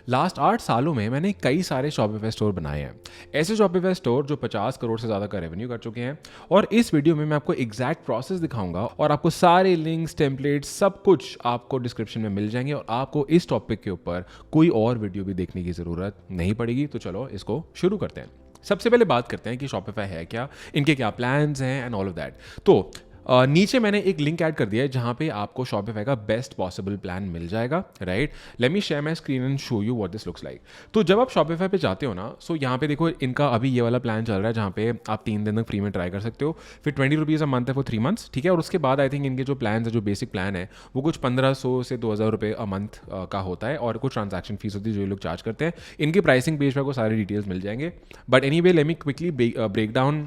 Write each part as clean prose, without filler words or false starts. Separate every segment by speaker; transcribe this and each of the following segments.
Speaker 1: Last 8 सालों में मैंने कई सारे शॉपिफाई स्टोर बनाए हैं, ऐसे शॉपिफाई स्टोर जो 50 करोड़ से ज़्यादा का रेवेन्यू कर चुके हैं। और इस वीडियो में मैं आपको एग्जैक्ट प्रोसेस दिखाऊंगा और आपको सारे लिंक्स, टेम्पलेट्स, सब कुछ आपको डिस्क्रिप्शन में मिल जाएंगे और आपको इस टॉपिक के ऊपर कोई और वीडियो भी देखने की ज़रूरत नहीं पड़ेगी। तो चलो इसको शुरू करते हैं। सबसे पहले बात करते हैं कि शॉपिफाई है क्या, इनके क्या प्लान्स हैं एंड ऑल ऑफ दैट। तो नीचे मैंने एक लिंक ऐड कर दिया है जहां पे आपको शॉपिफाई का बेस्ट पॉसिबल प्लान मिल जाएगा। Right, let me share my screen and show you what this looks like. तो जब आप शॉपिफाई पे जाते हो ना, सो यहाँ पे देखो इनका अभी ये वाला प्लान चल रहा है जहाँ पे आप 3 दिन तक फ्री में ट्राई कर सकते हो। फिर 20 रुपीज़ अ मंथ है फॉर 3 मंथ्स, ठीक है। और उसके बाद आई थिंक इनके जो प्लान है, जो बेसिक प्लान है, वो कुछ 1500 से 2000 रुपये अ मंथ का होता है और कुछ ट्रांजैक्शन फीस होती है जो ये लोग चार्ज करते हैं। इनकी प्राइसिंग पेज पर आपको सारे डिटेल्स मिल जाएंगे। But anyway, let me quickly break down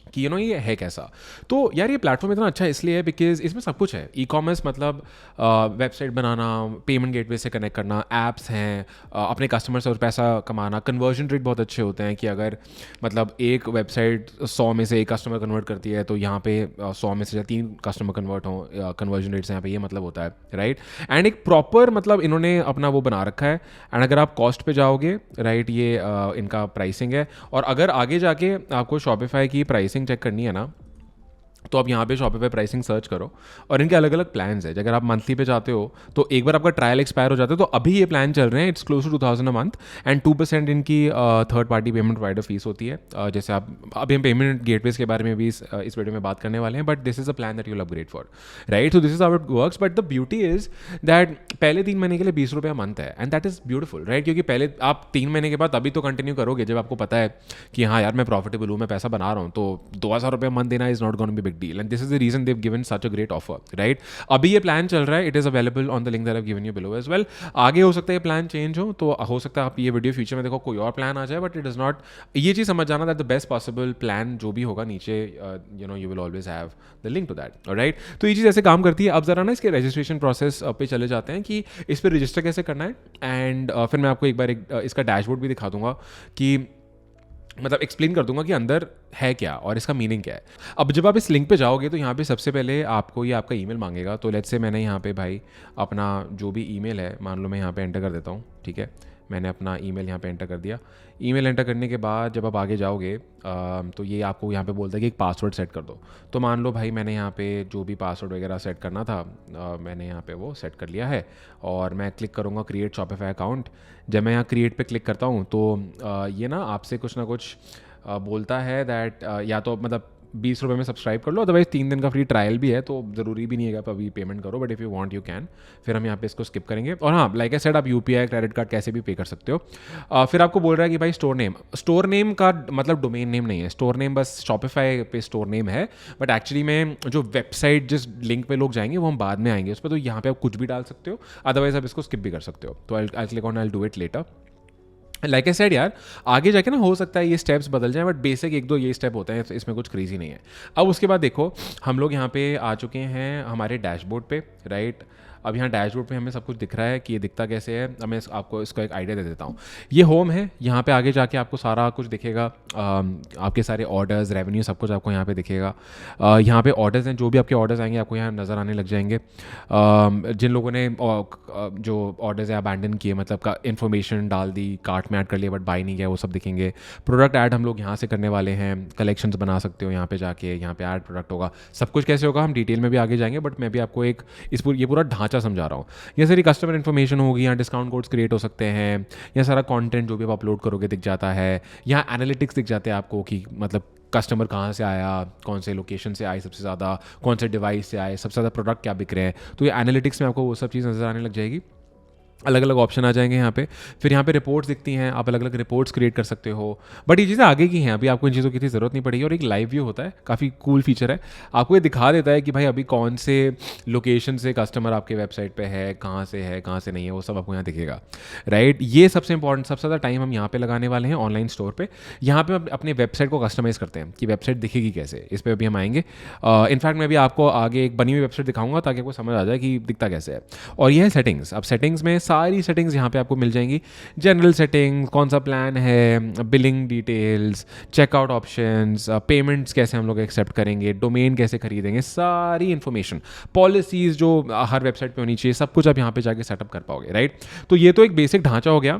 Speaker 1: कि ये है कैसा। तो यार ये प्लेटफॉर्म इतना अच्छा इसलिए है बिकॉज इसमें सब कुछ है। ई कॉमर्स मतलब वेबसाइट बनाना, पेमेंट गेटवे से कनेक्ट करना, ऐप्स हैं, अपने कस्टमर से और पैसा कमाना, कन्वर्जन रेट बहुत अच्छे होते हैं कि अगर मतलब एक वेबसाइट 100 में से एक कस्टमर कन्वर्ट करती है तो यहाँ पे 100 में से 3 कस्टमर कन्वर्ट हों, कन्वर्जन रेट से यहाँ पे ये मतलब होता है। राइट, एंड एक प्रॉपर मतलब इन्होंने अपना वो बना रखा है। एंड अगर आप कॉस्ट पे जाओगे, राइट, ये इनका प्राइसिंग है। और अगर आगे जाके आपको शॉपिफाई की प्राइसिंग चेक करनी है ना, तो आप यहाँ पे शॉपिफाई प्राइसिंग सर्च करो और इनके अलग अलग प्लान्स है। अगर आप मंथली पे जाते हो तो एक बार आपका ट्रायल एक्सपायर हो जाता है, तो अभी ये प्लान चल रहे हैं, it's close to 2000 a month and 2% इनकी third party payment provider fees होती है। जैसे आप अभी हम पेमेंट गेटवेज के बारे में भी इस वीडियो में बात करने वाले हैं, but this is a plan that you will upgrade for. Right, so this is how it works. But the beauty is that पहले 3 महीने के लिए 20 रुपये मंथ है and that is beautiful. Right, क्योंकि पहले आप 3 महीने के बाद अभी तो कंटिन्यू करोगे जब आपको पता है कि हाँ यार मैं प्रॉफिटेबल हूँ, मैं पैसा बना रहा हूँ, तो 2000 रुपये मंथ देना is not going to be big deal and this is the reason they've given such a great offer. Right, अभी ये प्लान चल रहा है, it is available on the link that I've given you below as well. आगे हो सकता है ये प्लान चेंज हो, तो हो सकता है आप ये वीडियो फ्यूचर में देखो कोई और प्लान आ जाए, बट इट इज नॉट। ये चीज़ समझ जाना that the best possible plan जो भी होगा नीचे you will always have the link to that. Alright, तो ये चीज़ ऐसे काम करती है। अब जरा ना इसके रजिस्ट्रेशन प्रोसेस पे चले जाते हैं कि इस पर रजिस्टर कैसे करना है एंड फिर मैं आपको एक बार इसका डैशबोर्ड भी दिखा दूंगा कि मतलब एक्सप्लेन कर दूंगा कि अंदर है क्या और इसका मीनिंग क्या है। अब जब आप इस लिंक पे जाओगे तो यहाँ पे सबसे पहले आपको ये आपका ईमेल मांगेगा। तो लेट्स से मैंने यहाँ पे भाई अपना जो भी ईमेल है, मान लो मैं यहाँ पे एंटर कर देता हूँ, ठीक है। मैंने अपना ईमेल यहाँ पे एंटर कर दिया। ईमेल एंटर करने के बाद जब आप आगे जाओगे तो ये आपको यहाँ पे बोलता है कि एक पासवर्ड सेट कर दो। तो मान लो भाई मैंने यहाँ पे जो भी पासवर्ड वगैरह सेट करना था मैंने यहाँ पे वो सेट कर लिया है और मैं क्लिक करूँगा क्रिएट शॉपिफाई अकाउंट। जब मैं यहाँ क्रिएट पे क्लिक करता हूँ तो ये ना आपसे कुछ ना कुछ बोलता है दैट या तो मतलब 20 रुपये में सब्सक्राइब कर लो, अदरवाइज 3 दिन का फ्री ट्रायल भी है, तो ज़रूरी भी नहीं है कि आप अभी पेमेंट करो, but if you want you can. फिर हम यहाँ पे इसको स्किप करेंगे। और हाँ, लाइक आई सेड, आप यूपीआई, क्रेडिट कार्ड कैसे भी पे कर सकते हो। फिर आपको बोल रहा है कि भाई स्टोर नेम का मतलब डोमेन नेम नहीं है, स्टोर नेम बस शॉपिफाई पे स्टोर नेम है, बट एक्चुअली में जो वेबसाइट जिस लिंक पे लोग जाएंगे वो हम बाद में आएंगे उस पर। तो यहाँ पे आप कुछ भी डाल सकते हो, अदरवाइज आप इसको स्किप भी कर सकते हो। तो I click on, I do it later. Like I said यार, आगे जाके ना हो सकता है ये स्टेप्स बदल जाएं, बट बेसिक 1-2 ये स्टेप होते हैं, तो इसमें कुछ क्रेजी नहीं है। अब उसके बाद देखो हम लोग यहाँ पे आ चुके हैं हमारे डैशबोर्ड पे। राइट, अब यहाँ डैशबोर्ड पे हमें सब कुछ दिख रहा है कि ये दिखता कैसे है। अब मैं आपको इसको एक आइडिया दे देता हूँ। ये होम है, यहाँ पे आगे जाके आपको सारा कुछ दिखेगा, आपके सारे ऑर्डर्स, रेवेन्यू, सब कुछ आपको यहाँ पे दिखेगा। यहाँ पे ऑर्डर्स हैं, जो भी आपके ऑर्डर्स आएंगे आपको यहाँ नज़र आने लग जाएंगे। जिन लोगों ने जो ऑर्डर्स है अबैंडन किए, मतलब का इन्फॉर्मेशन डाल दी, कार्ट में ऐड कर लिया बट बाय नहीं किया, वो सब दिखेंगे। प्रोडक्ट ऐड हम लोग यहाँ से करने वाले हैं, कलेक्शंस बना सकते हो यहाँ पे जाके, यहाँ पे ऐड प्रोडक्ट होगा। सब कुछ कैसे होगा हम डिटेल में भी आगे जाएंगे, बट मैं भी आपको एक ये पूरा ढांचा समझा रहा हूँ। ये सारी कस्टमर इन्फॉर्मेशन होगी, यहाँ डिस्काउंट कोड्स क्रिएट हो सकते हैं, यहाँ सारा कंटेंट जो भी आप अपलोड करोगे दिख जाता है। यहाँ एनालिटिक्स दिख जाते हैं आपको कि मतलब कस्टमर कहाँ से आया, कौन से लोकेशन से आए सबसे ज़्यादा, कौन से डिवाइस से आए, सबसे ज़्यादा प्रोडक्ट क्या बिक रहे हैं। तो ये एनालिटिक्स में आपको वो सब चीज़ नज़र आने लग जाएगी। अलग अलग ऑप्शन आ जाएंगे यहाँ पे। फिर यहाँ पे रिपोर्ट्स दिखती हैं, आप अलग अलग रिपोर्ट्स क्रिएट कर सकते हो। बट ये चीज़ें आगे की हैं, अभी आपको इन चीज़ों की ज़रूरत नहीं पड़ेगी। और एक लाइव व्यू होता है, काफ़ी कूल फीचर है। आपको ये दिखा देता है कि भाई अभी कौन से लोकेशन से कस्टमर आपके वेबसाइट पे है, कहाँ से नहीं है, वो सब आपको यहाँ दिखेगा। राइट, ये सबसे इंपॉर्टेंट, सबसे ज़्यादा टाइम हम यहाँ पे लगाने वाले हैं ऑनलाइन स्टोर पर। यहाँ पर हम अपने वेबसाइट को कस्टमाइज़ करते हैं कि वेबसाइट दिखेगी कैसे, इस पर अभी हम आएंगे। इनफैक्ट मैं भी आपको आगे एक बनी हुई वेबसाइट दिखाऊंगा ताकि आपको समझ आ जाए कि दिखता कैसे है। और ये है सेटिंग्स। अब सेटिंग्स में सारी सेटिंग्स यहाँ पे आपको मिल जाएंगी। जनरल सेटिंग्स, कौन सा प्लान है, billing details, checkout options, payments कैसे हम लोग एक्सेप्ट करेंगे, डोमेन कैसे खरीदेंगे, सारी इन्फॉर्मेशन, पॉलिसीज़ जो हर वेबसाइट पे होनी चाहिए, सब कुछ आप यहाँ पे जाके सेटअप कर पाओगे, राइट। तो ये तो एक बेसिक ढांचा हो गया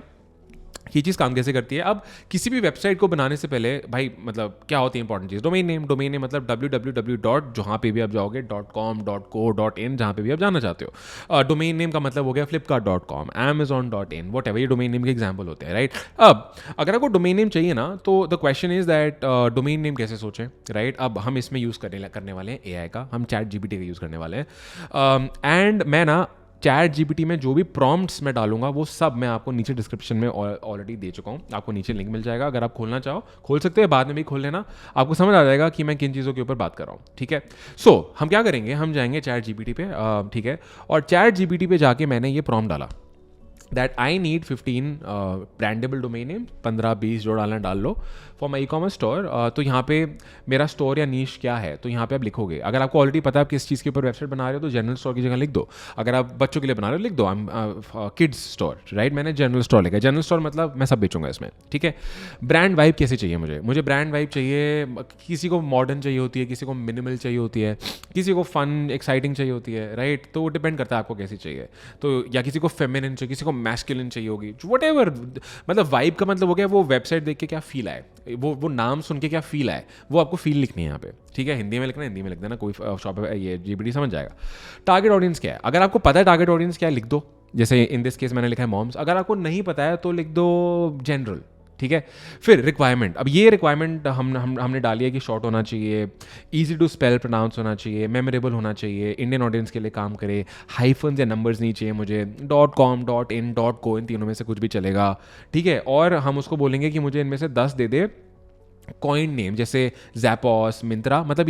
Speaker 1: ये चीज़ काम कैसे करती है। अब किसी भी वेबसाइट को बनाने से पहले भाई मतलब क्या होती है इंपॉर्टेंट चीज़, डोमेन नेम मतलब www डॉट जहाँ पे भी आप जाओगे .com .co.in जहाँ पे भी आप जाना चाहते हो। डोमेन नेम का मतलब हो गया flipkart.com, amazon.in, वट एवर, ये डोमेन नेम के एग्जाम्पल होते हैं, राइट। अब अगर आपको डोमेन नेम चाहिए ना तो the question is that domain name कैसे सोचें, राइट। अब हम इसमें यूज़ करने वाले हैं AI का, हम ChatGPT का यूज़ करने वाले हैं। एंड मैं ना ChatGPT में जो भी प्रॉम्प्ट्स मैं डालूंगा वो सब मैं आपको नीचे डिस्क्रिप्शन में ऑलरेडी दे चुका हूँ, आपको नीचे लिंक मिल जाएगा। अगर आप खोलना चाहो खोल सकते हैं, बाद में भी खोल लेना, आपको समझ आ जाएगा कि मैं किन चीज़ों के ऊपर बात कर रहा हूँ, ठीक है। सो हम क्या करेंगे, हम जाएंगे ChatGPT पे, ठीक है, और ChatGPT पे जाके मैंने ये प्रॉम्प्ट डाला that I need 15 brandable domain name, 15-20 जो डालना डाल लो फॉर माई ई-कॉमर्स स्टोर। तो यहाँ पे मेरा स्टोर या नीश क्या है, तो यहाँ पे आप लिखोगे। अगर आपको ऑलरेडी पता है आप किस चीज़ के ऊपर वेबसाइट बना रहे हो तो जनरल स्टोर की जगह लिख दो। अगर आप बच्चों के लिए बना रहे हो लिख दो किड्स स्टोर, राइट। मैंने जनरल स्टोर लिखा है, जनरल स्टोर मतलब मैं सब बेचूंगा इसमें, ठीक है। ब्रांड वाइब कैसे चाहिए मुझे ब्रांड वाइब चाहिए, किसी को मॉडर्न चाहिए होती है, किसी को मिनिमल चाहिए होती है, किसी को फन एक्साइटिंग चाहिए होती है, राइट। तो वो डिपेंड करता है आपको कैसी चाहिए, तो या किसी को फेमिनिन चाहिए, किसी को मैस्कुलिन चाहिए होगी, व्हाटएवर। मतलब वाइब का मतलब हो गया वो वेबसाइट देख के क्या फील आए, वो नाम सुन के क्या फील आए, वो आपको फील लिखनी है यहाँ पे, ठीक है। हिंदी में लिखना, हिंदी में लिख देना, कोई शॉप ये GPT समझ जाएगा। टारगेट ऑडियंस क्या है, अगर आपको पता है टारगेट ऑडियंस क्या है लिख दो, जैसे इन दिस केस मैंने लिखा है मॉम्स। अगर आपको नहीं पता है तो लिख दो जनरल, ठीक है। फिर रिक्वायरमेंट, अब ये रिक्वायरमेंट हमने डाली है कि शॉर्ट होना चाहिए, इजी टू स्पेल प्रोनाउंस होना चाहिए, मेमोरेबल होना चाहिए, इंडियन ऑडियंस के लिए काम करे, हाइफन्स या नंबर्स नहीं चाहिए मुझे, .com .in .co इन तीनों में से कुछ भी चलेगा, ठीक है। और हम उसको बोलेंगे कि मुझे इनमें से 10 दे दे कॉइन नेम, जैसे जैपॉस, मिंत्रा, मतलब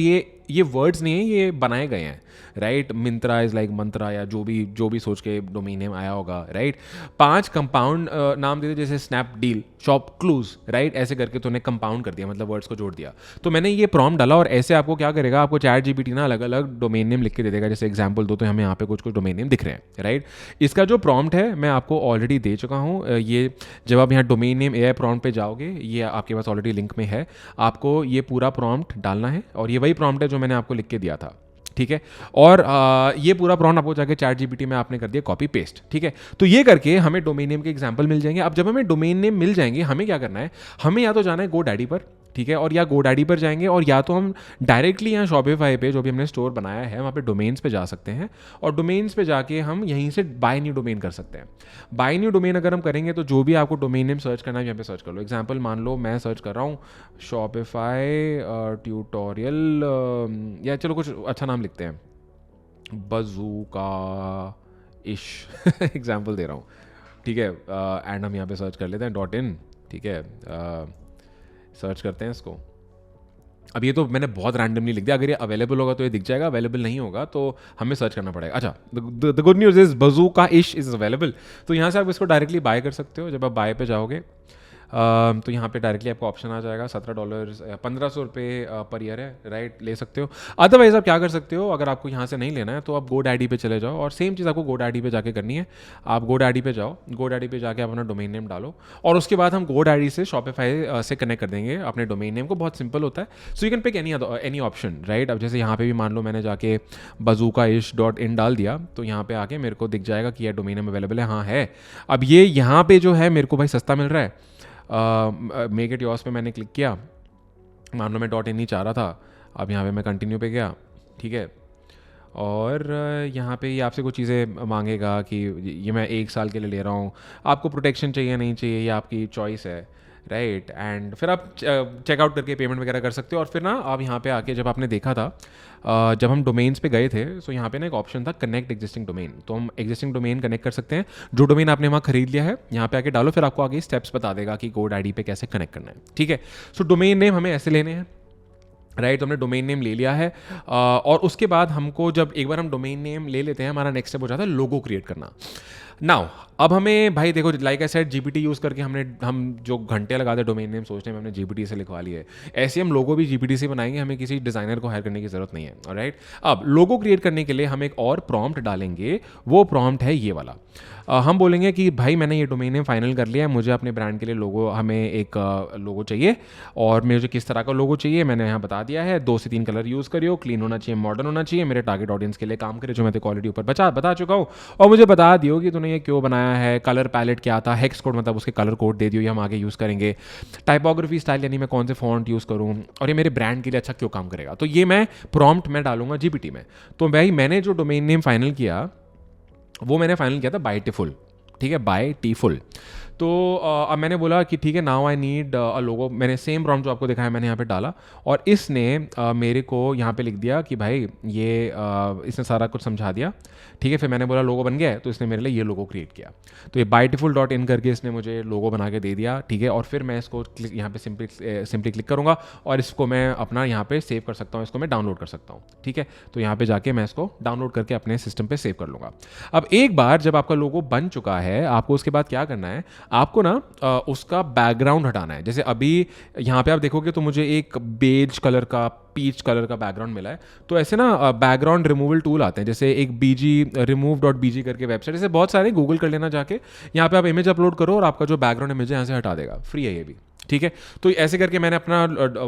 Speaker 1: ये वर्ड्स नहीं है, ये बनाए गए हैं, राइट। मिंत्रा इज लाइक मंत्रा, या जो भी सोच के डोमेन नेम आया होगा, राइट। 5 कंपाउंड नाम दे दे, जैसे स्नैपडील, शॉप क्लूज, राइट। ऐसे करके तूने कंपाउंड कर दिया, मतलब वर्ड्स को जोड़ दिया। तो मैंने ये प्रॉम्प्ट डाला और ऐसे आपको क्या करेगा, आपको ChatGPT ना अलग अलग डोमेन नेम लिख के दे देगा। जैसे एग्जाम्पल दो तो हमें यहाँ पे कुछ डोमेन नेम दिख रहे हैं, राइट। इसका जो प्रॉम्प्ट है मैं आपको ऑलरेडी दे चुका हूँ। ये जब आप यहाँ डोमेन नेम AI प्रॉम्प्ट पे जाओगे, ये आपके पास ऑलरेडी लिंक में है, आपको ये पूरा प्रॉम्प्ट डालना है और ये वही प्रॉम्प्ट है जो मैंने आपको लिख के दिया था, ठीक है। और ये पूरा प्रॉम्प्ट आपको जाके ChatGPT में आपने कर दिया कॉपी पेस्ट, ठीक है। तो ये करके हमें डोमेन नेम के एग्जांपल मिल जाएंगे। अब जब हमें डोमेन नेम मिल जाएंगे, हमें क्या करना है, हमें या तो जाना है GoDaddy पर, ठीक है, और या GoDaddy पर जाएंगे, और या तो हम डायरेक्टली यहाँ Shopify पे जो भी हमने स्टोर बनाया है वहाँ पे डोमेन्स पे जा सकते हैं, और डोमेन्स पे जाके हम यहीं से बाय न्यू डोमेन कर सकते हैं। बाय न्यू डोमेन अगर हम करेंगे तो जो भी आपको डोमेन नेम सर्च करना है यहाँ पे सर्च कर लो। एग्जाम्पल मान लो मैं सर्च कर रहा हूँ Shopify ट्यूटोरियल, या चलो कुछ अच्छा नाम लिखते हैं, बजूका इश एग्जाम्पल दे रहा हूँ, ठीक है। एंड हम यहाँ पे सर्च कर लेते हैं .in, ठीक है। सर्च करते हैं इसको। अब ये तो मैंने बहुत रैंडमली लिख दिया, अगर ये अवेलेबल होगा तो ये दिख जाएगा, अवेलेबल नहीं होगा तो हमें सर्च करना पड़ेगा। अच्छा, द गुड न्यूज़ इज बजूका इश इज़ अवेलेबल, तो यहाँ से आप इसको डायरेक्टली बाय कर सकते हो। जब आप बाय पे जाओगे तो यहाँ पे डायरेक्टली आपको ऑप्शन आ जाएगा, $17 1500 रुपये पर ईयर है, राइट, ले सकते हो। अदरवाइज आप क्या कर सकते हो, अगर आपको यहाँ से नहीं लेना है तो आप GoDaddy पे चले जाओ, और सेम चीज़ आपको GoDaddy पे जाके करनी है। आप GoDaddy पे जाओ, GoDaddy पे जाके आप अपना डोमेन नेम डालो, और उसके बाद हम GoDaddy से Shopify से कनेक्ट कर देंगे अपने डोमेन नेम को। बहुत सिंपल होता है, so you can pick any option, right. अब जैसे यहाँ पे भी मान लो मैंने जाके bazooka-ish.in डाल दिया, तो यहाँ पे आके मेरे को दिख जाएगा कि यह डोमेन नेम अवेलेबल है, हाँ है। अब ये यहाँ पे जो है मेरे को भाई सस्ता मिल रहा है, मेक इट योर्स पे मैंने क्लिक किया, मान लो मैं .in ही चाह रहा था, अब यहाँ पे मैं कंटिन्यू पे गया, ठीक है। और यहाँ पे ये आपसे कुछ चीज़ें मांगेगा कि ये मैं 1 साल के लिए ले रहा हूँ, आपको प्रोटेक्शन चाहिए नहीं चाहिए, ये आपकी चॉइस है, राइट। एंड फिर आप चेकआउट करके पेमेंट वगैरह कर सकते हो। और फिर ना आप यहाँ पे आके, जब आपने देखा था जब हम डोमेन्स पे गए थे, तो यहाँ पे ना एक ऑप्शन था कनेक्ट एग्जिस्टिंग डोमेन, तो हम एग्जिस्टिंग डोमेन कनेक्ट कर सकते हैं। जो डोमेन आपने वहाँ खरीद लिया है यहाँ पे आके डालो, फिर आपको आगे स्टेप्स बता देगा कि GoDaddy पे कैसे कनेक्ट करना है, ठीक है। सो डोमेन नेम हमें ऐसे लेने हैं, राइट। तो हमने डोमेन नेम ले लिया है, और उसके बाद हमको जब एक बार हम डोमेन नेम ले लेते हैं, हमारा नेक्स्ट स्टेप हो जाता है लोगो क्रिएट करना। नाउ अब हमें भाई देखो, like I said, GPT use करके हम जो घंटे लगाते डोमेन नेम सोचने में, हमने जीपीटी से लिखवा लिया है। ऐसे हम लोगो भी जीपीटी से बनाएंगे, हमें किसी डिज़ाइनर को हायर करने की ज़रूरत नहीं है। ऑलराइट, अब लोगो क्रिएट करने के लिए हम एक और प्रॉम्प्ट डालेंगे। वो प्रॉम्प्ट है ये वाला। हम बोलेंगे कि भाई मैंने ये डोमेन नेम फाइनल कर लिया है, मुझे अपने ब्रांड के लिए लोगो, हमें एक लोगो चाहिए और मुझे किस तरह का लोगो चाहिए मैंने यहाँ बता दिया है। 2 से 3 कलर यूज़ करियो, क्लीन होना चाहिए, मॉडर्न होना चाहिए, मेरे टारगेट ऑडियंस के लिए काम करे, जो मैं तेरे ऑलरेडी ऊपर बता चुका हूँ। और मुझे बता दियो कि तूने ये क्यों बनाया है, कलर पैलेट क्या था, हेक्स कोड मतलब उसके कलर कोड दे दियो, ये हम आगे यूज़ करेंगे। टाइपोग्राफी स्टाइल यानी मैं कौन से फॉन्ट यूज़ करूँ और ये मेरे ब्रांड के लिए अच्छा क्यों काम करेगा। तो ये मैं प्रॉम्प्ट में डालूंगा जीपीटी में। तो भाई मैंने जो डोमेन नेम फाइनल किया वो मैंने फाइनल किया था बाय टिफुल, ठीक है, बाय टीफुल। तो अब मैंने बोला कि ठीक है, नाउ आई नीड अ लोगो। मैंने सेम प्रॉम्प्ट जो आपको दिखाया मैंने यहाँ पे डाला और इसने मेरे को यहाँ पे लिख दिया कि भाई ये इसने सारा कुछ समझा दिया, ठीक है। फिर मैंने बोला लोगो बन गया है, तो इसने मेरे लिए ये लोगो क्रिएट किया। तो ये byteful.in करके इसने मुझे लोगो बना के दे दिया, ठीक है। और फिर मैं इसको यहाँ पे सिंपली क्लिक करूँगा और इसको मैं अपना यहाँ पे सेव कर सकता हूँ, इसको मैं डाउनलोड कर सकता हूँ, ठीक है। तो यहाँ पे जाके मैं इसको डाउनलोड करके अपने सिस्टम पे सेव कर लूँगा। अब एक बार जब आपका लोगो बन चुका है, आपको उसके बाद क्या करना है, आपको ना उसका बैकग्राउंड हटाना है। जैसे अभी यहाँ पे आप देखोगे तो मुझे एक बेज कलर का, पीच कलर का बैकग्राउंड मिला है। तो ऐसे ना बैकग्राउंड रिमूवल टूल आते हैं, जैसे एक बीजी remove.bg करके वेबसाइट, जैसे बहुत सारे, गूगल कर लेना जाके। यहाँ पे आप इमेज अपलोड करो और आपका जो बैकग्राउंड इमेज है यहाँ से हटा देगा, फ्री है ये भी, ठीक है। तो ऐसे करके मैंने अपना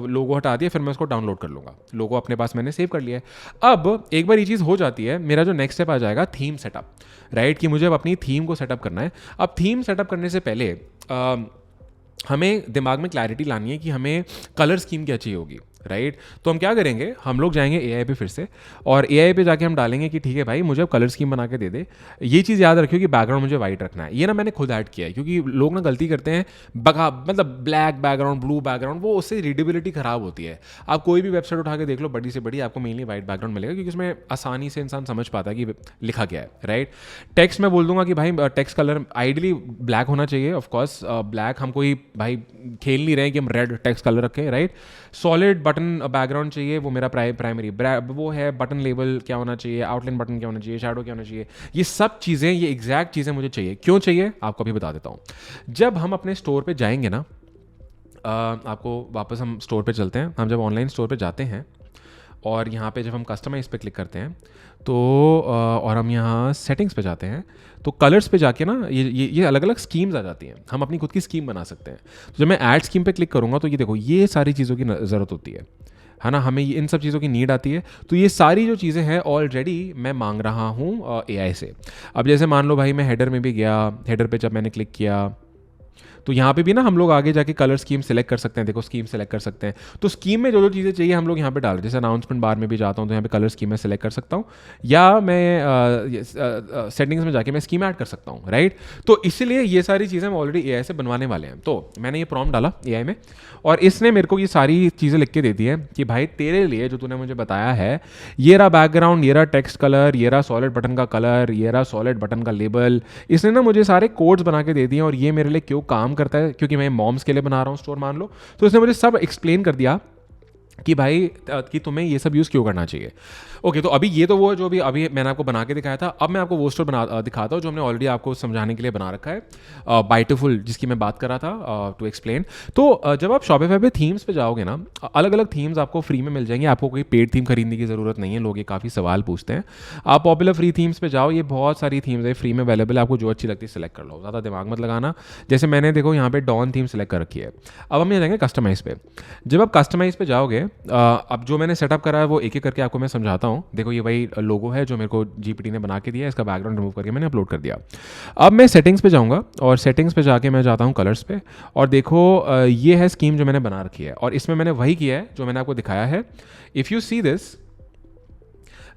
Speaker 1: लोगो हटा दिया, फिर मैं उसको डाउनलोड कर लूँगा। लोगो अपने पास मैंने सेव कर लिया है। अब एक बार ये चीज़ हो जाती है, मेरा जो नेक्स्ट स्टेप आ जाएगा थीम सेटअप, राइट, कि मुझे अब अपनी थीम को सेटअप करना है। अब थीम सेटअप करने से पहले हमें दिमाग में क्लैरिटी लानी है कि हमें कलर स्कीम क्या चाहिए होगी, राइट। तो हम क्या करेंगे, हम लोग जाएंगे एआई पे फिर से, और एआई पे जाके हम डालेंगे कि ठीक है भाई मुझे अब कलर स्कीम बना के दे दे। ये चीज़ याद रखियो कि बैकग्राउंड मुझे वाइट रखना है। ये ना मैंने खुद ऐड किया है, क्योंकि लोग ना गलती करते हैं, मतलब ब्लैक बैकग्राउंड, ब्लू बैकग्राउंड, वो उससे रीडेबिलिटी खराब होती है। आप कोई भी वेबसाइट उठा के देख लो, बड़ी से बड़ी, आपको मेनली वाइट बैकग्राउंड मिलेगा, क्योंकि उसमें आसानी से इंसान समझ पाता है कि लिखा क्या है, राइट। टेक्स्ट में बोल दूंगा कि भाई टेक्स्ट कलर आइडली ब्लैक होना चाहिए, ऑफकोर्स ब्लैक। हम कोई भाई खेल नहीं रहे हैं कि हम रेड टेक्स्ट कलर रखें, राइट। सॉलिड बटन बैकग्राउंड चाहिए, वो मेरा प्राइमरी वो है। बटन लेबल क्या होना चाहिए, आउटलाइन बटन क्या होना चाहिए, शैडो क्या होना चाहिए, ये सब चीज़ें, ये एग्जैक्ट चीज़ें मुझे चाहिए। क्यों चाहिए आपको अभी बता देता हूँ। जब हम अपने स्टोर पे जाएंगे ना, आपको वापस हम स्टोर पे चलते हैं। हम जब ऑनलाइन स्टोर पे जाते हैं और यहाँ पे जब हम कस्टमाइज़ पे क्लिक करते हैं तो और हम यहाँ सेटिंग्स पे जाते हैं, तो कलर्स पे जाके ना ये अलग अलग स्कीम्स आ जाती हैं। हम अपनी खुद की स्कीम बना सकते हैं। तो जब मैं ऐड स्कीम पे क्लिक करूँगा तो ये देखो, ये सारी चीज़ों की ज़रूरत होती है ना, हमें इन सब चीज़ों की नीड आती है। तो ये सारी जो चीज़ें हैं ऑलरेडी मैं मांग रहा हूँ एआई से। अब जैसे मान लो भाई मैं हेडर में भी गया, हेडर पे जब मैंने क्लिक किया तो यहाँ पे भी ना हम लोग आगे जाके कलर स्कीम सेलेक्ट कर सकते हैं। देखो स्कीम सेलेक्ट कर सकते हैं, तो स्कीम में जो जो चीज़ें चाहिए हम लोग यहाँ पे डाल, जैसे अनाउंसमेंट बार में भी जाता हूँ तो यहाँ पे कलर स्कीम में सेलेक्ट कर सकता हूँ, या मैं सेटिंग्स में जाके मैं स्कीम ऐड कर सकता हूँ, राइट। तो इसलिए ये सारी चीज़ें हम ऑलरेडी एआई से बनवाने वाले हैं। तो मैंने ये प्रॉम्प्ट डाला एआई में और इसने मेरे को ये सारी चीज़ें लिख के दे दी है कि भाई तेरे लिए जो तूने मुझे बताया है, ये रहा बैकग्राउंड, ये रहा टेक्स्ट कलर, ये रहा सॉलिड बटन का कलर, ये रहा सॉलिड बटन का लेबल। इसने ना मुझे सारे कोड्स बना के दे दिए और ये मेरे लिए क्यों काम करता है, क्योंकि मैं मॉम्स के लिए बना रहा हूँ स्टोर मान लो। तो इसने मुझे सब एक्सप्लेन कर दिया कि भाई कि तुम्हें ये सब यूज़ क्यों करना चाहिए। ओके, तो अभी ये तो वो जो अभी मैंने आपको बना के दिखाया था। अब मैं आपको वो स्टोर दिखाता हूँ जो हमने ऑलरेडी आपको समझाने के लिए बना रखा है, बाइटफुल, जिसकी मैं बात कर रहा था टू एक्सप्लेन। तो जब आप शॉपिफाई पे थीम्स पे जाओगे ना, अलग अलग थीम्स आपको फ्री में मिल जाएंगी। आपको कोई पेड थीम खरीदने की ज़रूरत नहीं है। लोग ये काफ़ी सवाल पूछते हैं। आप पॉपुलर फ्री थीम्स पे जाओ, ये बहुत सारी थीम्स है फ्री में अवेलेबल है। आपको जो अच्छी लगती है सेलेक्ट कर लो, ज़्यादा दिमाग मत लगाना। जैसे मैंने देखो यहाँ पे डॉन थीम सेलेक्ट कर रखी है। अब हम यहाँ जाएंगे कस्टमाइज़ पे। जब आप कस्टमाइज़ पे जाओगे, अब जो मैंने सेटअप करा है वो एक एक करके आपको मैं समझाता हूँ। देखो ये वही लोगो है जो मेरे को जीपीटी ने बना के दिया है, इसका बैकग्राउंड रिमूव करके मैंने अपलोड कर दिया। अब मैं सेटिंग्स पे जाऊँगा और सेटिंग्स पे जाके मैं जाता हूँ कलर्स पे, और देखो ये है स्कीम जो मैंने बना रखी है और इसमें मैंने वही किया है जो मैंने आपको दिखाया है। इफ़ यू सी दिस,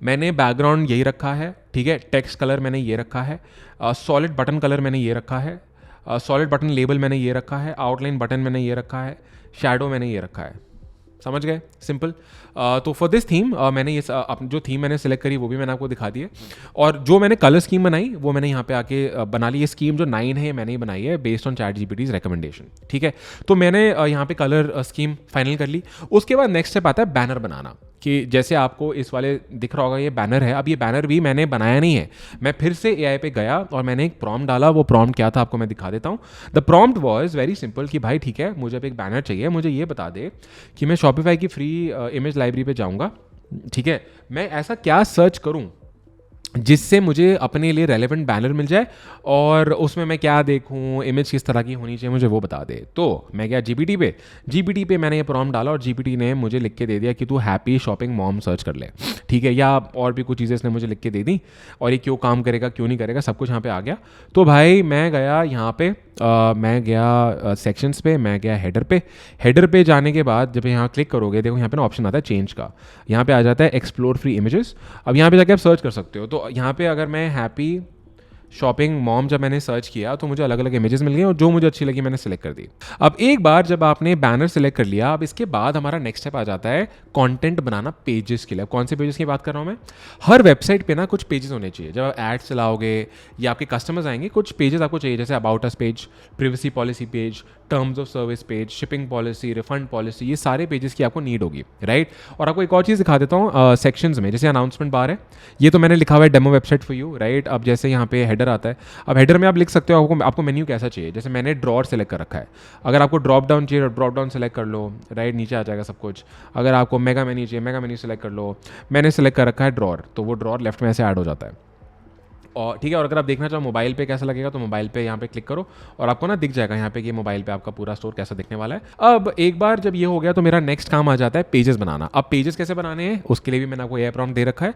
Speaker 1: मैंने बैकग्राउंड यही रखा है, ठीक है। टेक्स्ट कलर मैंने ये रखा है, सॉलिड बटन कलर मैंने ये रखा है, सॉलिड बटन लेबल मैंने ये रखा है, आउटलाइन बटन मैंने ये रखा है, शैडो मैंने ये रखा है। समझ गए, सिंपल। तो फॉर दिस थीम मैंने ये जो थीम मैंने सेलेक्ट करी वो भी मैंने आपको दिखा दी है, और जो मैंने कलर स्कीम बनाई वो मैंने यहाँ पे आके बना ली। ये स्कीम जो 9 है मैंने ही बनाई है बेस्ड ऑन ChatGPT's रिकमेंडेशन, ठीक है। तो मैंने यहाँ पे कलर स्कीम फाइनल कर ली। उसके बाद नेक्स्ट स्टेप आता है बैनर बनाना, कि जैसे आपको इस वाले दिख रहा होगा ये बैनर है, अब ये बैनर भी मैंने बनाया नहीं है, मैं फिर से एआई पे गया और मैंने एक प्रॉम्प्ट डाला। वो प्रॉम्प्ट क्या था आपको मैं दिखा देता हूँ। The prompt was very simple कि भाई ठीक है, मुझे अब एक बैनर चाहिए, मुझे ये बता दे कि मैं शॉपिफाई की फ्री इमेज लाइब्रेरी पे जाऊँगा, ठीक है, मैं ऐसा क्या सर्च करूँ जिससे मुझे अपने लिए रेलेवेंट बैनर मिल जाए और उसमें मैं क्या देखूं, इमेज किस तरह की होनी चाहिए, मुझे वो बता दे। तो मैं गया जीपीटी पे मैंने ये प्रॉम्प्ट डाला और जीपीटी ने मुझे लिख के दे दिया कि तू हैप्पी शॉपिंग मॉम सर्च कर ले, ठीक है, या और भी कुछ चीज़ें इसने मुझे लिख के दे दी और ये क्यों काम करेगा क्यों नहीं करेगा सब कुछ यहाँ पे आ गया। तो भाई मैं गया यहाँ पे मैं गया सेक्शंस पे, मैं गया हेडर पे जाने के बाद जब यहाँ क्लिक करोगे देखो यहाँ पे ना ऑप्शन आता है चेंज का, यहाँ पे आ जाता है एक्सप्लोर फ्री इमेजेस। अब यहाँ पे जाके आप सर्च कर सकते हो। तो यहाँ पे अगर मैं हैप्पी शॉपिंग मॉम जब मैंने सर्च किया तो मुझे अलग अलग इमेजेस मिल गई और जो मुझे अच्छी लगी मैंने सेलेक्ट कर दी। अब एक बार जब आपने बैनर सेलेक्ट कर लिया, अब इसके बाद हमारा नेक्स्ट स्टेप आ जाता है कंटेंट बनाना पेजेस के लिए। कौन से पेजेस की बात कर रहा हूँ मैं? हर वेबसाइट पे ना कुछ पेजेस होने चाहिए। जब आप एड्स चलाओगे या आपके कस्टमर्स आएंगे कुछ पेजेस आपको चाहिए, जैसे about us page, privacy policy page, terms of service page, shipping policy, refund policy, ये सारे पेजेस की आपको नीड होगी, राइट। और आपको एक और चीज़ दिखा देता हूँ सेक्शंस में, जैसे अनाउंसमेंट बार है, ये तो मैंने लिखा हुआ है demo website for you, right. अब जैसे यहाँ पे हेडर आता है, अब हेडर में आप लिख सकते हो आपको मेन्यू कैसा चाहिए। जैसे मैंने ड्रॉर सेलेक्ट कर रखा है, अगर आपको ड्रॉप डाउन चाहिए ड्रॉप डाउन सेलेक्ट कर लो, राइट, नीचे आ जाएगा सब कुछ। अगर आपको मेगा मेन्यू चाहिए मेगा मेन्यू सेलेक्ट कर लो। मैंने सेलेक्ट कर रखा है ड्रॉर, तो वो ड्रॉर लेफ्ट में ऐसे ऐड हो जाता है। और ठीक है, और अगर आप देखना चाहो मोबाइल पे कैसा लगेगा तो मोबाइल पे यहाँ पे क्लिक करो और आपको ना दिख जाएगा यहाँ पे कि मोबाइल पे आपका पूरा स्टोर कैसा दिखने वाला है। अब एक बार जब ये हो गया तो मेरा नेक्स्ट काम आ जाता है पेजेस बनाना। अब पेजेस कैसे बनाने हैं उसके लिए भी मैंने आपको ये प्रॉम्प्ट दे रखा है।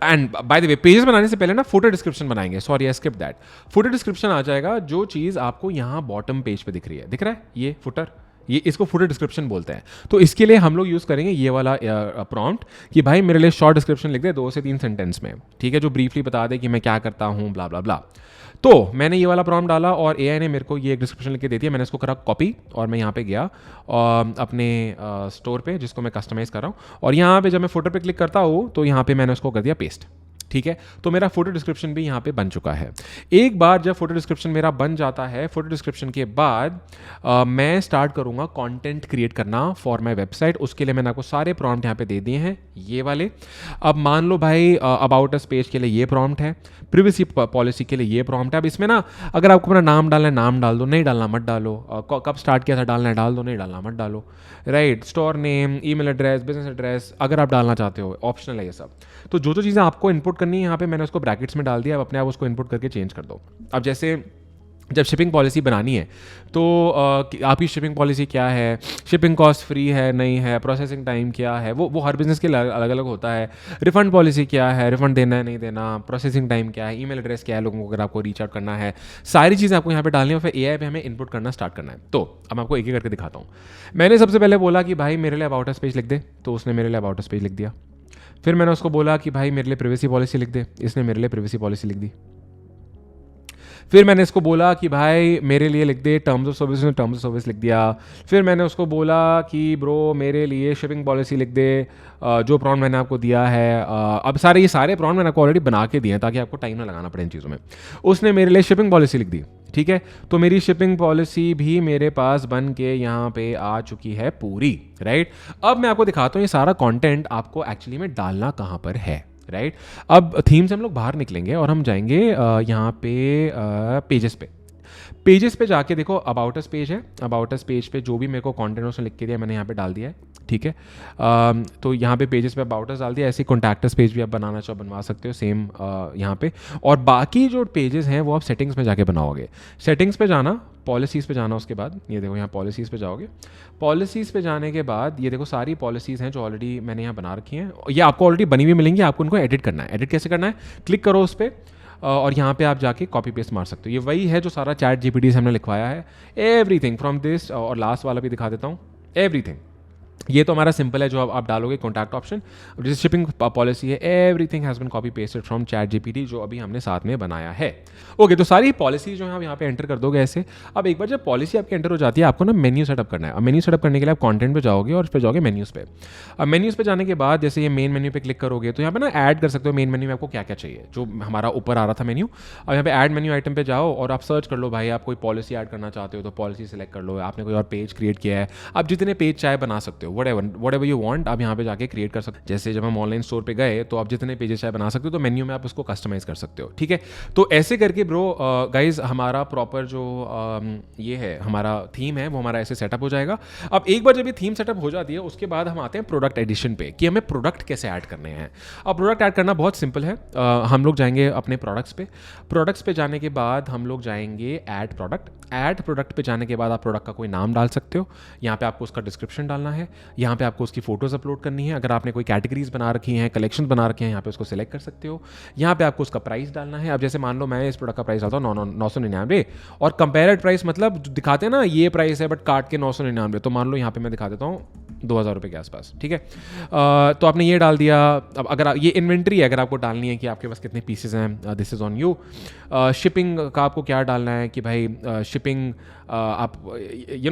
Speaker 1: And by the way pages बनाने से पहले ना फुटर डिस्क्रिप्शन बनाएंगे, sorry I skip that. Footer description आ जाएगा, जो चीज़ आपको यहाँ बॉटम पेज पे दिख रही है, दिख रहा है ये फुटर, ये इसको फुटर डिस्क्रिप्शन बोलते हैं। तो इसके लिए हम लोग यूज़ करेंगे ये वाला प्रॉम्प्ट कि भाई मेरे लिए शॉर्ट डिस्क्रिप्शन लिख दे 2 से 3 सेंटेंस में, ठीक है, जो ब्रीफली बता दे कि मैं क्या करता हूँ, ब्ला ब्ला ब्ला। तो मैंने ये वाला प्रॉम्प्ट डाला और एआई ने मेरे को ये एक डिस्क्रिप्शन लिख के दे दिया। मैंने इसको करा कॉपी और मैं यहाँ पे गया अपने स्टोर पे जिसको मैं कस्टमाइज़ कर रहा हूँ, और यहाँ पे जब मैं फुटर पे क्लिक करता हूँ तो यहाँ पे मैंने उसको कर दिया पेस्ट, ठीक है। तो मेरा फोटो डिस्क्रिप्शन भी यहाँ पे बन चुका है। एक बार जब फोटो डिस्क्रिप्शन मेरा बन जाता है, फोटो डिस्क्रिप्शन के बाद मैं स्टार्ट करूँगा कंटेंट क्रिएट करना फॉर माय वेबसाइट। उसके लिए मैंने आपको सारे प्रॉम्प्ट यहाँ पे दे दिए हैं ये वाले। अब मान लो भाई अबाउट अस पेज के लिए ये प्रॉम्प्ट है, प्रिवेसी पॉलिसी के लिए ये प्रॉम्प्ट है। अब इसमें ना अगर आपको अपना नाम डालना है नाम डाल दो, नहीं डालना मत डालो, कब स्टार्ट किया था डालना है डाल दो, नहीं डालना मत डालो, right. Store name, email address, business address अगर आप डालना चाहते हो ऑप्शनल है ये सब। तो जो चीज़ें आपको इनपुट करनी है यहाँ पे मैंने उसको ब्रैकेट्स में डाल दिया। अब अपने आप उसको इनपुट करके चेंज कर दो। अब जैसे जब शिपिंग पॉलिसी बनानी है तो आपकी शिपिंग पॉलिसी क्या है, शिपिंग कॉस्ट फ्री है नहीं है, प्रोसेसिंग टाइम क्या है, वो हर बिजनेस के अलग अलग होता है। रिफंड पॉलिसी क्या है, रिफंड देना है नहीं देना, प्रोसेसिंग टाइम क्या है, ईमेल एड्रेस क्या है लोगों को अगर आपको रीच आउट करना है, सारी चीज़ें आपको यहाँ पे डालनी है और फिर एआई पे हमें इनपुट करना स्टार्ट करना है। तो अब आपको एक एक करके दिखाता हूँ। मैंने सबसे पहले बोला कि भाई मेरे लिए अबाउट अस पेज लिख दे, तो उसने मेरे लिए अबाउट अस पेज लिख दिया। फिर मैंने उसको बोला कि भाई मेरे लिए प्रिवेसी पॉलिसी लिख दे, इसने मेरे लिए प्रिवेसी पॉलिसी लिख दी। फिर मैंने इसको बोला कि भाई मेरे लिए लिख दे टर्म्स ऑफ सर्विस, ने टर्म्स ऑफ सर्विस लिख दिया। फिर मैंने उसको बोला कि ब्रो मेरे लिए शिपिंग पॉलिसी लिख दे, जो प्रॉम्प्ट मैंने आपको दिया है। अब ये सारे प्रॉम्प्ट मैंने आपको ऑलरेडी बना के दिए हैं ताकि आपको टाइम ना लगाना पड़े इन चीज़ों में। उसने मेरे लिए शिपिंग पॉलिसी लिख दी, ठीक है। तो मेरी शिपिंग पॉलिसी भी मेरे पास बन के यहाँ पे आ चुकी है पूरी, राइट। अब मैं आपको दिखाता हूँ ये सारा कंटेंट आपको एक्चुअली में डालना कहाँ पर है, राइट। अब थीम से हम लोग बाहर निकलेंगे और हम जाएंगे यहाँ पे पेजेस पे जाके देखो अबाउट अस पेज है। अबाउट अस पेज पे जो भी मेरे को कंटेंट उसने लिख के दिया मैंने यहाँ पे डाल दिया है, ठीक है। तो यहाँ पे पेजेस पे अबाउट अस डाल दिया। ऐसे कॉन्टैक्ट अस पेज भी आप बनाना चाहो बनवा सकते हो सेम यहाँ पे। और बाकी जो पेजेस हैं वो आप सेटिंग्स में जाके बनाओगे। सेटिंग्स पे जाना, पॉलिसीज़ पे जाना, उसके बाद ये देखो यहाँ पॉलिसीज़ पे जाओगे। पॉलिसीज़ पे जाने के बाद ये देखो सारी पॉलिसीज़ हैं जो ऑलरेडी मैंने यहाँ बना रखी हैं। ये आपको ऑलरेडी बनी हुई मिलेंगी, आपको उनको एडिट करना है। एडिट कैसे करना है, क्लिक करो उस पर और यहाँ पे आप जाके कॉपी पेस्ट मार सकते हो। ये वही है जो सारा चैट जीपीटी से हमने लिखवाया है। एवरीथिंग फ्रॉम दिस, और लास्ट वाला भी दिखा देता हूँ, एवरीथिंग। ये तो हमारा सिंपल है जो आप डालोगे कॉन्टैक्ट ऑप्शन, जैसे शिपिंग पॉलिसी है, everything has been copy pasted from chat GPT जो अभी हमने साथ में बनाया है। ओके, तो सारी पॉलिसी जो है आप यहाँ पे एंटर कर दोगे ऐसे। अब एक बार जब पॉलिसी आपकी एंटर हो जाती है आपको ना मेन्यू सेटअप करना है। अब मेन्यू सेटअप करने के लिए आप कंटेंट पे जाओगे और फिर जाओगे मेन्यूज़ पे। अब मेन्यूज़ पे जाने के बाद जैसे ये मेन मेन्यू पे क्लिक करोगे तो यहाँ पे ना ऐड कर सकते हो मेन मेन्यू में आपको क्या क्या चाहिए, जो हमारा ऊपर आ रहा था मेन्यू। अब यहाँ पे ऐड मेन्यू आइटम पे जाओ और आप सर्च कर लो भाई आप कोई पॉलिसी ऐड करना चाहते हो तो पॉलिसी सेलेक्ट कर लो। आपने कोई और पेज क्रिएट किया है, आप जितने पेज चाहे बना सकते हो। सकते हो, वट एवर यू वांट आप यहाँ पे जाके क्रिएट कर सकते हो। जैसे जब हम ऑनलाइन स्टोर पे गए तो आप जितने पेजेस चाहे बना सकते हो, तो मेन्यू में आप उसको कस्टमाइज कर सकते हो, ठीक है। तो ऐसे करके ब्रो गाइज हमारा प्रॉपर जो ये है हमारा थीम है वो हमारा ऐसे सेटअप हो जाएगा। अब एक बार जब ये थीम सेटअप हो जाती है उसके बाद हम आते हैं प्रोडक्ट एडिशन पे कि हमें प्रोडक्ट कैसे ऐड करने हैं। अब प्रोडक्ट ऐड करना बहुत सिंपल है। हम लोग जाएंगे अपने प्रोडक्ट्स पे जाने के बाद हम लोग जाएंगे ऐड प्रोडक्ट पे जाने के बाद आप प्रोडक्ट का कोई नाम डाल सकते हो। यहाँ पे आपको उसका डिस्क्रिप्शन डालना है, यहाँ पे आपको उसकी फोटोज़ अपलोड करनी है। अगर आपने कोई कैटेगरीज बना रखी हैं, कलेक्शन बना रखे हैं, यहाँ पे उसको सिलेक्ट कर सकते हो। यहाँ पे आपको उसका प्राइस डालना है। अब जैसे मान लो मैं इस प्रोडक्ट का प्राइस डालता हूँ 999 और कंपेयर्ड प्राइस मतलब दिखाते हैं ना ये प्राइस है बट काट के 999, तो मान लो यहाँ पे मैं दिखा देता हूँ 2000 रुपये के आसपास, ठीक है। तो आपने ये डाल दिया। अब अगर ये इन्वेंट्री है, अगर आपको डालनी है कि आपके पास कितने पीसेस हैं, this is on you. Shipping का आपको क्या डालना है कि भाई शिपिंग आप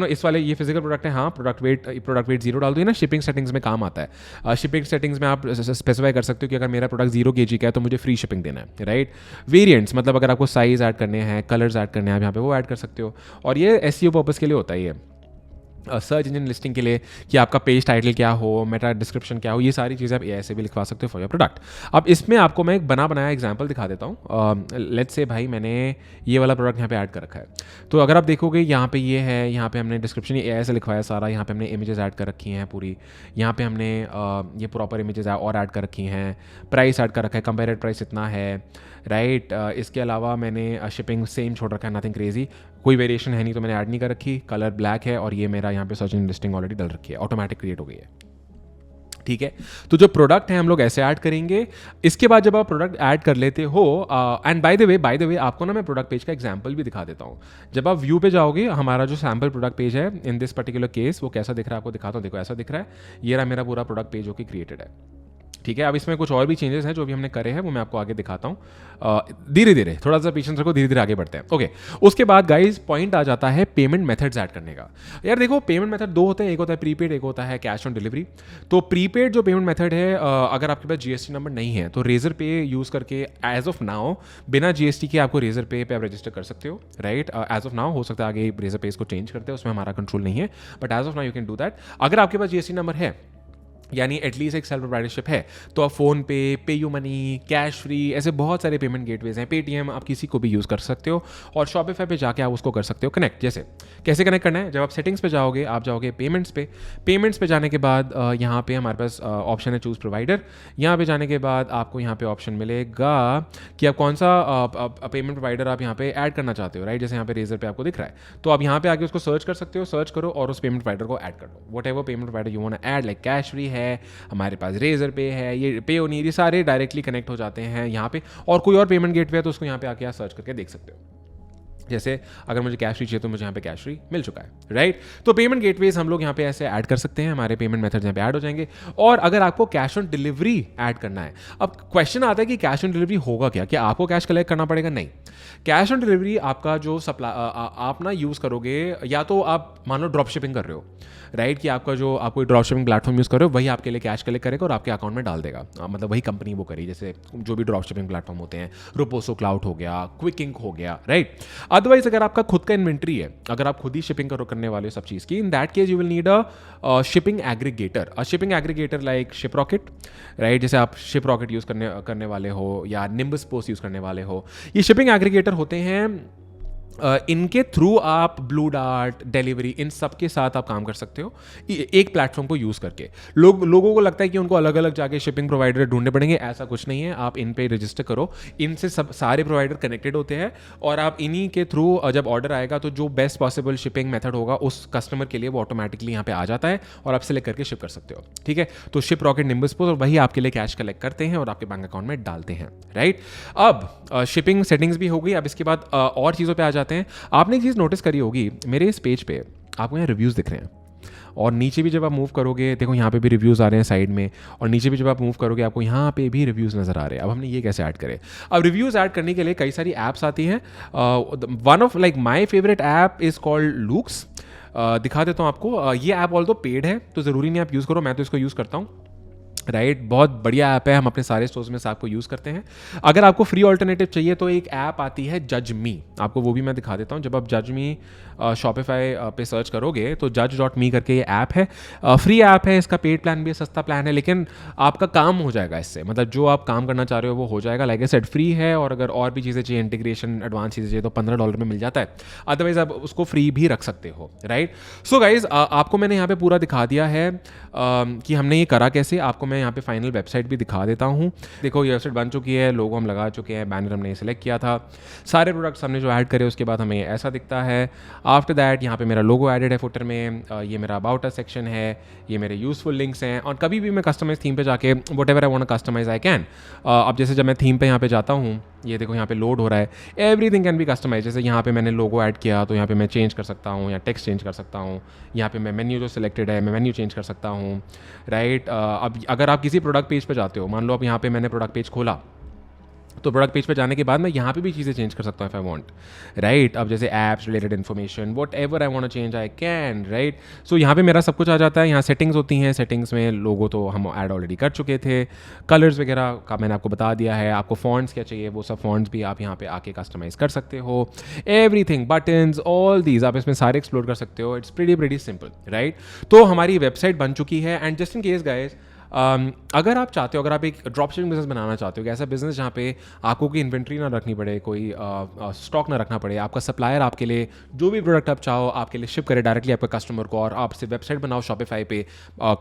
Speaker 1: इस वाले ये फिजिकल प्रोडक्ट है, हाँ प्रोडक्ट वेट 0 डाल दो, ना शिपिंग सेटिंग्स में काम आता है। शिपिंग सेटिंग्स में आप स्पेसिफाई कर सकते हो कि अगर मेरा प्रोडक्ट 0 kg का है तो मुझे फ्री शिपिंग देना है, राइट। वेरिएंट्स मतलब अगर आपको साइज़ ऐड करने हैं, कलर्स ऐड करने हैं, आप यहाँ पे वो ऐड कर सकते हो। और ये एसईओ पर्पस के लिए होता ही है, सर्च इंजन लिस्टिंग के लिए कि आपका पेज टाइटल क्या हो, मेटा डिस्क्रिप्शन क्या हो, ये सारी चीज़ें आप एआई से भी लिखवा सकते हो फॉर योर प्रोडक्ट। अब इसमें आपको मैं एक बनाया एग्जांपल दिखा देता हूँ। लेट्स से भाई मैंने ये वाला प्रोडक्ट यहाँ पे ऐड कर रखा है। तो अगर आप देखोगे यहाँ पे ये है, यहाँ पे हमने डिस्क्रिप्शन एआई से लिखवाया सारा, यहाँ पे हमने इमेजेस ऐड कर रखी हैं पूरी, यहाँ पे हमने ये प्रॉपर इमेजेस और ऐड कर रखी हैं, प्राइस ऐड कर रखा है, कंपेरेड प्राइस इतना है, राइट। इसके अलावा मैंने शिपिंग सेम छोड़ रखा है, नथिंग क्रेजी, कोई वेरिएशन है नहीं तो मैंने ऐड नहीं कर रखी, कलर ब्लैक है और ये मेरा यहाँ पे सर्च इंजन लिस्टिंग ऑलरेडी डल रखी है, ऑटोमेटिक क्रिएट हो गई है, ठीक है। तो जो प्रोडक्ट है हम लोग ऐसे ऐड करेंगे। इसके बाद जब आप प्रोडक्ट ऐड कर लेते हो, एंड बाय द वे आपको ना मैं प्रोडक्ट पेज का एग्जांपल भी दिखा देता हूँ। जब आप व्यू पे जाओगे, हमारा जो सैम्पल प्रोडक्ट पेज है इन दिस पर्टिकुलर केस वो कैसा दिख रहा है आपको दिखाता हूँ। देखो ऐसा दिख रहा है, ये रहा मेरा पूरा प्रोडक्ट पेज जो कि क्रिएटेड है, ठीक है। अब इसमें कुछ और भी चेंजेस हैं जो भी हमने करे हैं वो मैं आपको आगे दिखाता हूँ। धीरे धीरे थोड़ा सा पेशेंस रखो, धीरे धीरे आगे बढ़ते हैं, ओके। उसके बाद गाइज पॉइंट आ जाता है पेमेंट मेथड्स ऐड करने का। यार देखो पेमेंट मेथड दो होते हैं, एक होता है प्रीपेड, एक होता है कैश ऑन डिलीवरी। तो प्रीपेड जो पेमेंट मेथड है, अगर आपके पास जीएसटी नंबर नहीं है तो रेजर पे यूज़ करके एज ऑफ नाउ बिना जीएसटी के आपको रेजर पे आप रजिस्टर कर सकते हो, राइट। एज ऑफ नाउ, हो सकता है आगे रेजर पे इसको चेंज करते हैं, उसमें हमारा कंट्रोल नहीं है, but as of now you can do that. अगर आपके पास जीएसटी नंबर है यानी एटलीस्ट एक सेल्फ प्रोप्राइटरशिप है, तो आप फोन पे यू मनी, कैश फ्री, ऐसे बहुत सारे पेमेंट गेटवेज हैं, पेटीएम, आप किसी को भी यूज़ कर सकते हो। और शॉपिफाई पे जाके आप उसको कर सकते हो कनेक्ट। जैसे कैसे कनेक्ट करना है, जब आप सेटिंग्स पे जाओगे, आप जाओगे पेमेंट्स पे जाने के बाद यहाँ पे हमारे पास ऑप्शन है चूज़ प्रोवाइडर। यहाँ पे जाने के बाद आपको यहाँ पे ऑप्शन मिलेगा कि आप कौन सा पेमेंट प्रोवाइडर आप यहाँ पे ऐड करना चाहते हो, राइट। जैसे यहाँ पे रेजर पे आपको दिख रहा है, तो आप यहाँ पे आके उसको सर्च कर सकते हो, सर्च करो और उस पेमेंट प्रोवाइडर को ऐड कर दो। What ever payment provider you want add, like cash free है, हमारे पास रेजर पे है, ये पेयोनीर, ये सारे डायरेक्टली कनेक्ट हो जाते हैं यहाँ पे। और कोई और पेमेंट गेटवे है तो उसको यहाँ पे आके आप सर्च करके देख सकते हो। जैसे अगर मुझे कैश फ्री चाहिए तो मुझे यहाँ पे कैश फ्री मिल चुका है, राइट। तो पेमेंट गेटवेज हम लोग यहाँ पे ऐसे ऐड कर सकते हैं, हमारे पेमेंट मेथड्स यहाँ पे ऐड हो जाएंगे। और अगर आपको कैश ऑन डिलीवरी ऐड करना है, अब क्वेश्चन आता है कि कैश ऑन डिलीवरी होगा क्या आपको कैश कलेक्ट करना पड़ेगा? नहीं, कैश ऑन डिलीवरी आपका जो आप ना यूज़ करोगे, या तो आप मान लो ड्रॉप शिपिंग कर रहे हो, राइट, कि आपका जो आप कोई ड्रॉप शिपिंग प्लेटफॉर्म यूज़ कर रहे हो वही आपके लिए कैश कलेक्ट करेगा और आपके अकाउंट में डाल देगा, मतलब वही कंपनी वो करी। जैसे जो भी ड्रॉप शिपिंग प्लेटफॉर्म होते हैं, रोपोसो क्लाउड हो गया, क्विकिंग हो गया, राइट। अदरवाइज अगर आपका खुद का इन्वेंट्री है, अगर आप खुद ही शिपिंग करने वाले सब चीज़ की, in that case you will need a shipping aggregator like Shiprocket, right. जैसे आप शिपरॉकेट यूज़ करने वाले हो या निम्बस पोस्ट यूज़ करने वाले हो, ये शिपिंग एग्रीगेटर होते हैं। इनके थ्रू आप ब्लू डार्ट, डिलीवरी, इन सब के साथ आप काम कर सकते हो एक प्लेटफॉर्म को यूज़ करके। लोगों को लगता है कि उनको अलग अलग जाके शिपिंग प्रोवाइडर ढूंढने पड़ेंगे, ऐसा कुछ नहीं है। आप इन पे रजिस्टर करो, इनसे सब सारे प्रोवाइडर कनेक्टेड होते हैं और आप इन्हीं के थ्रू जब ऑर्डर आएगा तो जो बेस्ट पॉसिबल शिपिंग मेथड होगा उस कस्टमर के लिए वो ऑटोमेटिकली यहाँ पे आ जाता है और आप सेलेक्ट करके शिप कर सकते हो, ठीक है। तो शिप रॉकेट, निम्बस पोस्ट, और वही आपके लिए कैश कलेक्ट करते हैं और आपके बैंक अकाउंट में डालते हैं, राइट। अब शिपिंग सेटिंग्स भी हो गई। अब इसके बाद और चीज़ों पर आ जाते हैं। आपने चीज़ नोटिस करी होगी, मेरे इस पेज पे आपको यहाँ रिव्यूज़ दिख रहे हैं और नीचे भी जब आप मूव करोगे, देखो यहाँ पे भी रिव्यूज़ आ रहे हैं साइड में, और नीचे भी जब आप मूव करोगे आपको यहाँ पे भी रिव्यूज़ नज़र आ रहे हैं। अब हमने ये कैसे ऐड करें? अब रिव्यूज़ ऐड करने के लिए कई सारी ऐप्स आती हैं। One of like my favourite app is called Luke's. दिखा देता हूँ आपको। ये ऐप ऑल्दो पेड है तो ज़रूरी नहीं आप यूज़ करो, मैं तो इसको यूज़ करता हूँ। राइट बहुत बढ़िया ऐप है, हम अपने सारे स्टोर्स में से आपको यूज़ करते हैं। अगर आपको फ्री ऑल्टरनेटिव चाहिए तो एक ऐप आती है जज मी, आपको वो भी मैं दिखा देता हूँ। जब आप जज मी शॉपिफाई पे सर्च करोगे तो judge.me करके ये ऐप है, फ्री ऐप है, इसका पेड प्लान भी है, सस्ता प्लान है, लेकिन आपका काम हो जाएगा इससे, मतलब जो आप काम करना चाह रहे हो वो हो जाएगा। लाइक आई सेड फ्री है, और अगर और भी चीज़ें चाहिए, इंटीग्रेशन एडवांस चीज़ें चाहिए तो $15 में मिल जाता है, अदरवाइज आप उसको फ्री भी रख सकते हो, राइट। सो गाइज आपको मैंने यहाँ पे पूरा दिखा दिया है कि हमने ये करा कैसे। आपको मैं यहाँ पे फाइनल वेबसाइट भी दिखा देता हूँ। देखो ये वेबसाइट बन चुकी है, लोगो हम लगा चुके हैं, बैनर हमने सेलेक्ट किया था, सारे प्रोडक्ट्स हमने जो ऐड करे उसके बाद हमें ऐसा दिखता है। आफ्टर दैट यहाँ पे मेरा लोगो एडेड है फुटर में, ये मेरा अबाउट अस सेक्शन है, ये मेरे यूजफुल लिंक्स हैं, और कभी भी मैं कस्टमाइज थीम पे जाके whatever I want to customise I can. अब जैसे जब मैं थीम पे यहाँ पे जाता हूँ, ये देखो यहाँ पे लोड हो रहा है, एवरीथिंग कैन बी कस्टमाइज। जैसे यहाँ पे मैंने लोगो ऐड किया तो यहाँ पे मैं चेंज कर सकता हूँ, या टेक्स्ट चेंज कर सकता हूँ, यहाँ पे मैं मेन्यू जो सिलेक्टेड है मैं मेन्यू चेंज कर सकता हूँ, राइट। अब अगर आप किसी प्रोडक्ट पेज पे जाते हो, मान लो अब यहाँ पे मैंने प्रोडक्ट पेज खोला, तो प्रोडक्ट पेज पे जाने के बाद मैं यहाँ पे भी चीज़ें चेंज कर सकता हूँ इफ आई वांट, राइट। अब जैसे apps related information whatever I want to change I can, right. So यहाँ पे मेरा सब कुछ आ जाता है। यहाँ सेटिंग्स होती हैं, सेटिंग्स में लोगो तो हम ऐड ऑलरेडी कर चुके थे, कलर्स वगैरह का मैंने आपको बता दिया है, आपको फॉन्ट्स क्या चाहिए वो सब फॉन्ट्स भी आप यहाँ पे आके कस्टमाइज कर सकते हो, एवरीथिंग बटन्स ऑल दीज आप इसमें सारे एक्सप्लोर कर सकते हो। It's pretty simple, right. तो हमारी वेबसाइट बन चुकी है, and just in case guys अगर आप चाहते हो, अगर आप एक ड्रॉप शिपिंग बिजनेस बनाना चाहते हो, कि ऐसा बिजनेस जहाँ पे आपको कोई इन्वेंट्री ना रखनी पड़े, कोई स्टॉक ना रखना पड़े, आपका सप्लायर आपके लिए जो भी प्रोडक्ट आप चाहो आपके लिए शिप करे डायरेक्टली आपके कस्टमर को, और आप सिर्फ वेबसाइट बनाओ शॉपिफाई पे,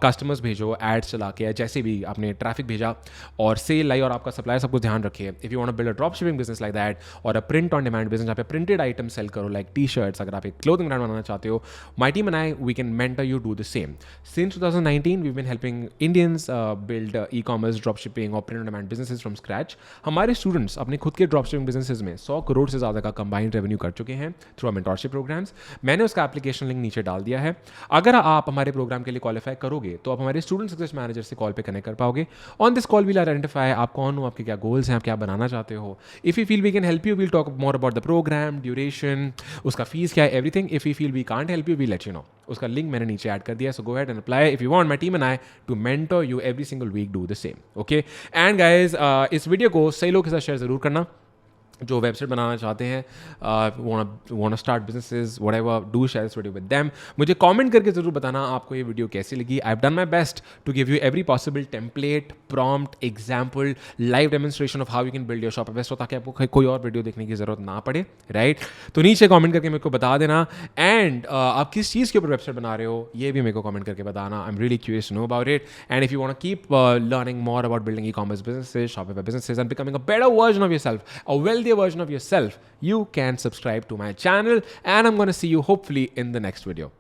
Speaker 1: कस्टमर्स भेजो एड्स चला के, जैसे भी आपने ट्रैफिक भेजा और सेल लाई, और आपका सप्लायर सब कुछ ध्यान रखे। If you want to build a drop shipping business like that, और a print on demand business जहाँ पे प्रिंटेड आइटम सेल करो, लाइक टी शर्ट्स, अगर आप एक क्लोथिंग ब्रांड बनाना चाहते हो, my team and I we can mentor you do the same. Since 2019 we been helping Indians build e-commerce, drop shipping और print on demand businesses from scratch. हमारे students अपने खुद के ड्रॉप शिपिंग बिजनेसेस में 100 करोड़ से ज़्यादा का कंबाइंड रेवेन्यू कर चुके हैं थ्रू आवर मेंटरशिप प्रोग्राम्स। मैंने उसका एप्लीकेशन लिंक नीचे डाल दिया है। अगर आप हमारे प्रोग्राम के लिए क्वालिफाई करोगे तो आप हमारे स्टूडेंट सक्सेस मैनेजर से कॉल पे कनेक्ट कर पाओगे। On this call we'll identify आप कौन हो, आपके क्या गोल्स हैं, आप क्या बनाना चाहते हो। If you feel we can help you, we'll talk more about the programme, duration, उसका फीस क्या है, everything. If you feel we can't help you, we let you know. उसका लिंक मैंने नीचे ऐड कर दिया, so go ahead and apply if you want my team and I to mentor you every single week, do the same, okay. And guys इस video को सही लोग के साथ शेयर ज़रूर करना जो वेबसाइट बनाना चाहते हैं, want start businesses whatever, do share this video with them. मुझे कमेंट करके जरूर बताना आपको ये वीडियो कैसी लगी। I have done my best to give you every possible template, prompt, example, live demonstration of how you can build your shop best, ताकि आपको कोई और वीडियो देखने की जरूरत ना पड़े, राइट। तो नीचे कमेंट करके मेरे को बता देना, एंड आप किस चीज़ के ऊपर वेबसाइट बना रहे हो ये भी मेरे को कमेंट करके बताना। I am really curious to know about it. And if you want to keep learning more about building e-commerce businesses, Shopify businesses, and becoming a better version of yourself, a wealthier version of yourself, you can subscribe to my channel, and I'm going to see you hopefully in the next video.